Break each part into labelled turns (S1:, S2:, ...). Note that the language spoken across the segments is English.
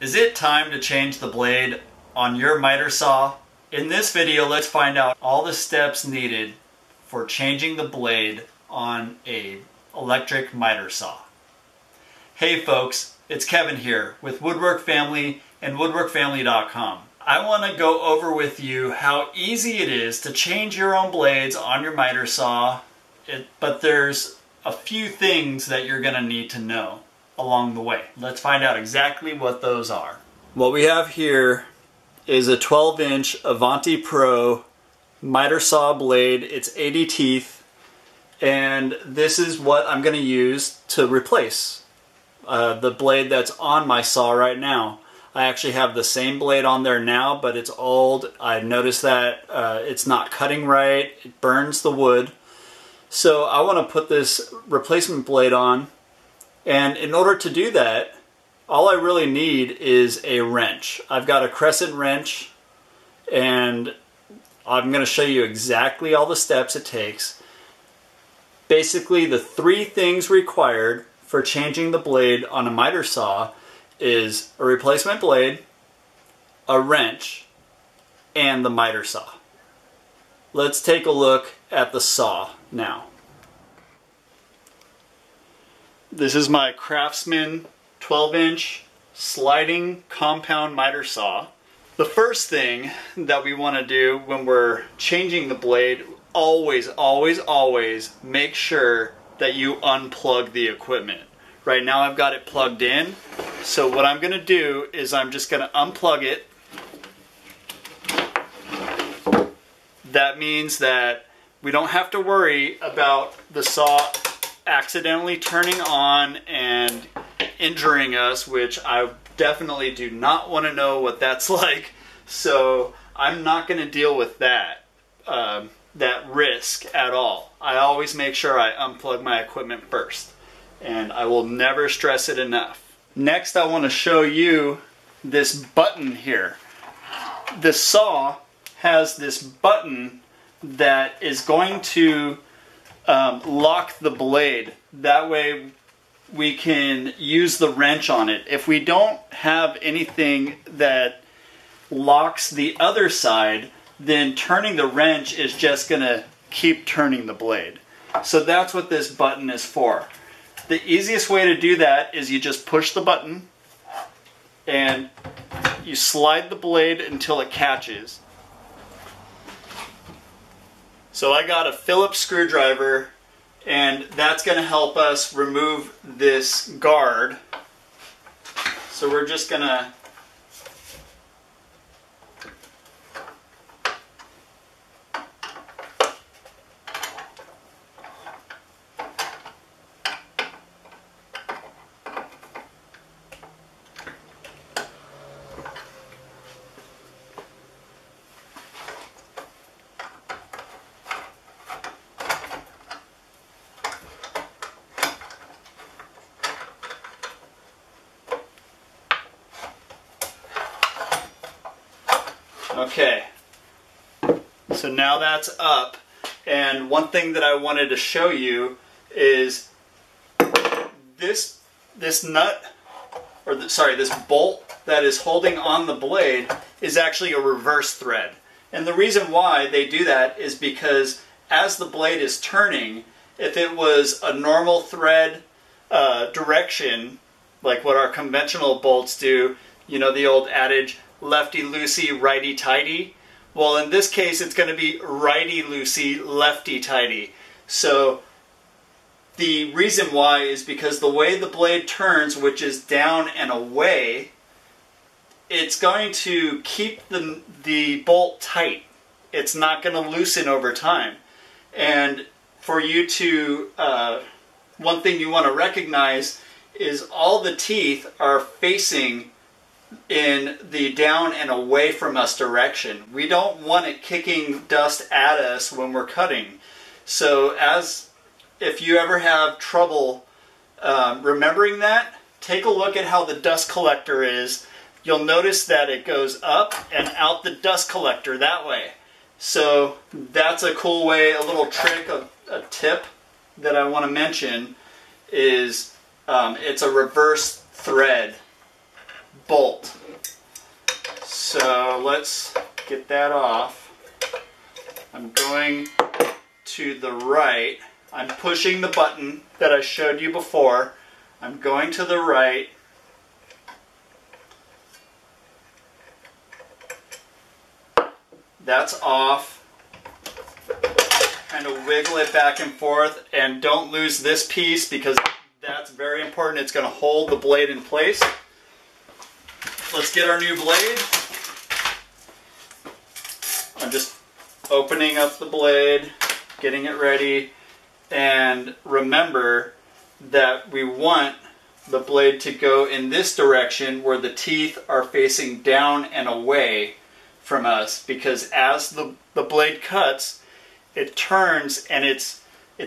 S1: Is it time to change the blade on your miter saw? In this video, let's find out all the steps needed for changing the blade on a electric miter saw. Hey folks, it's Kevin here with Woodwork Family and woodworkfamily.com. I want to go over with you how easy it is to change your own blades on your miter saw, but there's a few things that you're going to need to know along the way. Let's find out exactly what those are. What we have here is a 12-inch Avanti Pro miter saw blade. It's 80 teeth, and this is what I'm going to use to replace the blade that's on my saw right now. I actually have the same blade on there now, but it's old. I noticed that it's not cutting right. It burns the wood. So I want to put this replacement blade on, and in order to do that, all I really need is a wrench. I've got a crescent wrench, and I'm going to show you exactly all the steps it takes. Basically, the three things required for changing the blade on a miter saw is a replacement blade, a wrench, and the miter saw. Let's take a look at the saw now. This is my Craftsman 12-inch sliding compound miter saw. The first thing that we want to do when we're changing the blade, always make sure that you unplug the equipment. Right now I've got it plugged in, so what I'm going to do is I'm just going to unplug it. That means that we don't have to worry about the saw accidentally turning on and injuring us, which I definitely do not want to know what that's like. So I'm not going to deal with that risk at all. I always make sure I unplug my equipment first, and I will never stress it enough. Next, I want to show you this button here. The saw has this button that is going to lock the blade. That way we can use the wrench on it. If we don't have anything that locks the other side, then turning the wrench is just going to keep turning the blade. So that's what this button is for. The easiest way to do that is you just push the button and you slide the blade until it catches. So I got a Phillips screwdriver, and that's going to help us remove this guard. So we're just going to Okay, so now that's up, and one thing that I wanted to show you is this nut, or this bolt that is holding on the blade is actually a reverse thread. And the reason why they do that is because as the blade is turning, if it was a normal thread direction, like what our conventional bolts do, you know the old adage, lefty-loosey, righty-tighty. Well, in this case, it's going to be righty-loosey, lefty-tighty. So the reason why is because the way the blade turns, which is down and away, it's going to keep the bolt tight. It's not going to loosen over time. And for you to, one thing you want to recognize is all the teeth are facing in the down and away from us direction. We don't want it kicking dust at us when we're cutting. So if you ever have trouble remembering that, take a look at how the dust collector is. You'll notice that it goes up and out the dust collector that way. So that's a cool way, a little trick, a tip that I want to mention is it's a reverse thread bolt. So let's get that off. I'm going to the right. I'm pushing the button that I showed you before. I'm going to the right. That's off. Kind of wiggle it back and forth, and don't lose this piece because that's very important. It's going to hold the blade in place. Let's get our new blade. I'm just opening up the blade, getting it ready, and remember that we want the blade to go in this direction where the teeth are facing down and away from us, because as the blade cuts, it turns and it's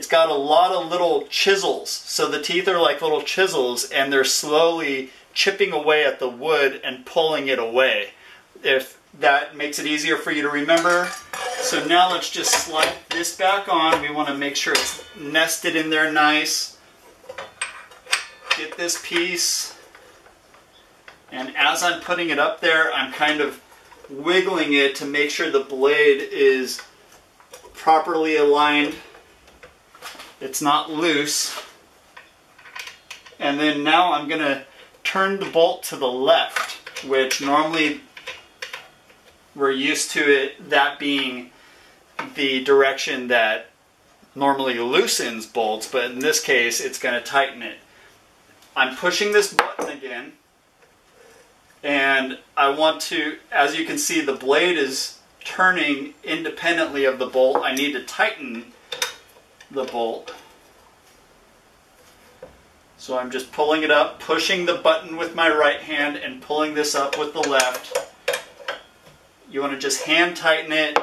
S1: got a lot of little chisels. So the teeth are like little chisels, and they're slowly chipping away at the wood and pulling it away. If that makes it easier for you to remember. So now let's just slide this back on. We want to make sure it's nested in there nice. Get this piece, and as I'm putting it up there, I'm kind of wiggling it to make sure the blade is properly aligned. It's not loose. And then now I'm going to turn the bolt to the left, which normally we're used to it, that being the direction that normally loosens bolts, but in this case it's going to tighten it. I'm pushing this button again, and I want to, as you can see, the blade is turning independently of the bolt. I need to tighten the bolt. So I'm just pulling it up, pushing the button with my right hand and pulling this up with the left. You want to just hand tighten it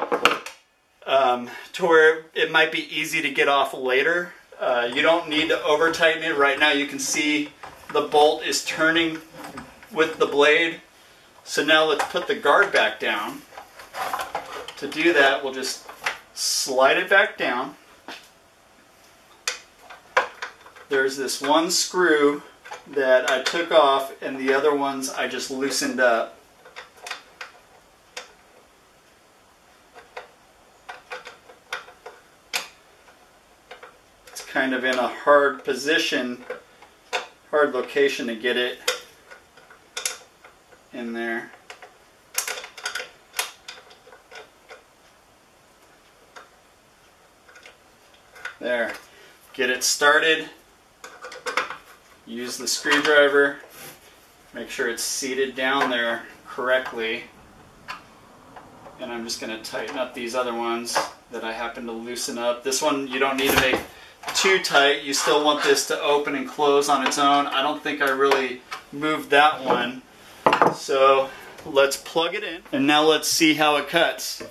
S1: to where it might be easy to get off later. You don't need to over tighten it. Right now you can see the bolt is turning with the blade. So now let's put the guard back down. To do that, we'll just slide it back down. There's this one screw that I took off, and the other ones I just loosened up. It's kind of in a hard position, hard location to get it in there. There. Get it started. Use the screwdriver. Make sure it's seated down there correctly. And I'm just going to tighten up these other ones that I happen to loosen up. This one you don't need to make too tight. You still want this to open and close on its own. I don't think I really moved that one. So let's plug it in. And now let's see how it cuts.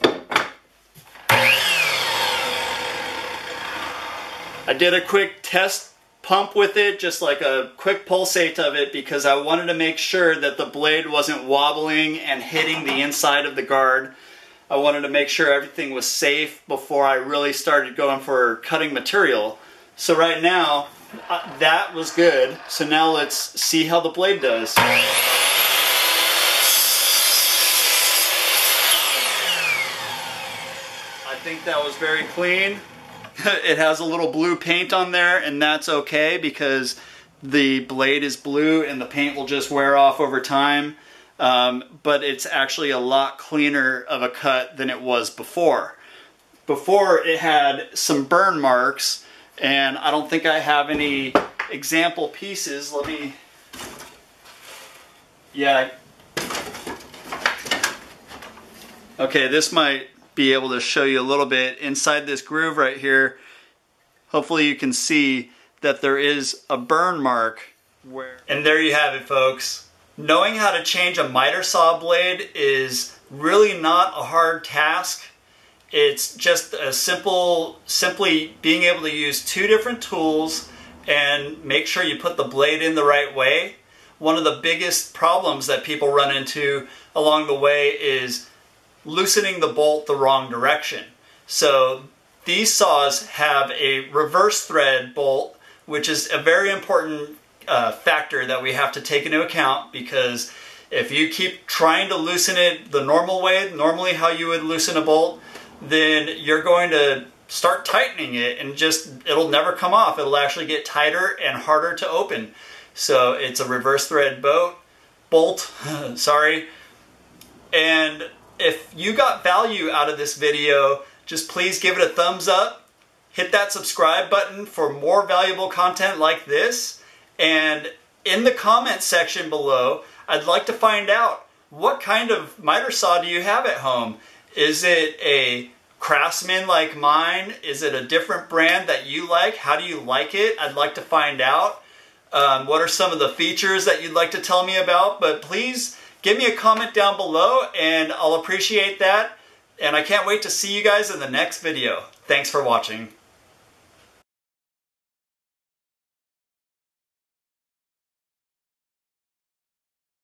S1: I did a quick test pump with it, just like a quick pulsate of it, because I wanted to make sure that the blade wasn't wobbling and hitting the inside of the guard. I wanted to make sure everything was safe before I really started going for cutting material. So right now, that was good. So now let's see how the blade does. I think that was very clean. It has a little blue paint on there, and that's okay because the blade is blue and the paint will just wear off over time. But it's actually a lot cleaner of a cut than it was before. Before it had some burn marks, and I don't think I have any example pieces. Let me... Yeah. Okay, this might be able to show you a little bit inside this groove right here. Hopefully you can see that there is a burn mark where... And there you have it, folks. Knowing how to change a miter saw blade is really not a hard task. It's just a simply being able to use two different tools and make sure you put the blade in the right way. One of the biggest problems that people run into along the way is loosening the bolt the wrong direction. So these saws have a reverse thread bolt, which is a very important factor that we have to take into account, because If you keep trying to loosen it the normal way, normally how you would loosen a bolt, then you're going to start tightening it and it'll never come off. It'll actually get tighter and harder to open. So it's a reverse thread bolt, sorry. And if you got value out of this video, just please give it a thumbs up. Hit that subscribe button for more valuable content like this. And in the comment section below, I'd like to find out, what kind of miter saw do you have at home? Is it a Craftsman like mine? Is it a different brand that you like? How do you like it? I'd like to find out. What are some of the features that you'd like to tell me about? But please give me a comment down below and I'll appreciate that. And I can't wait to see you guys in the next video. Thanks for watching.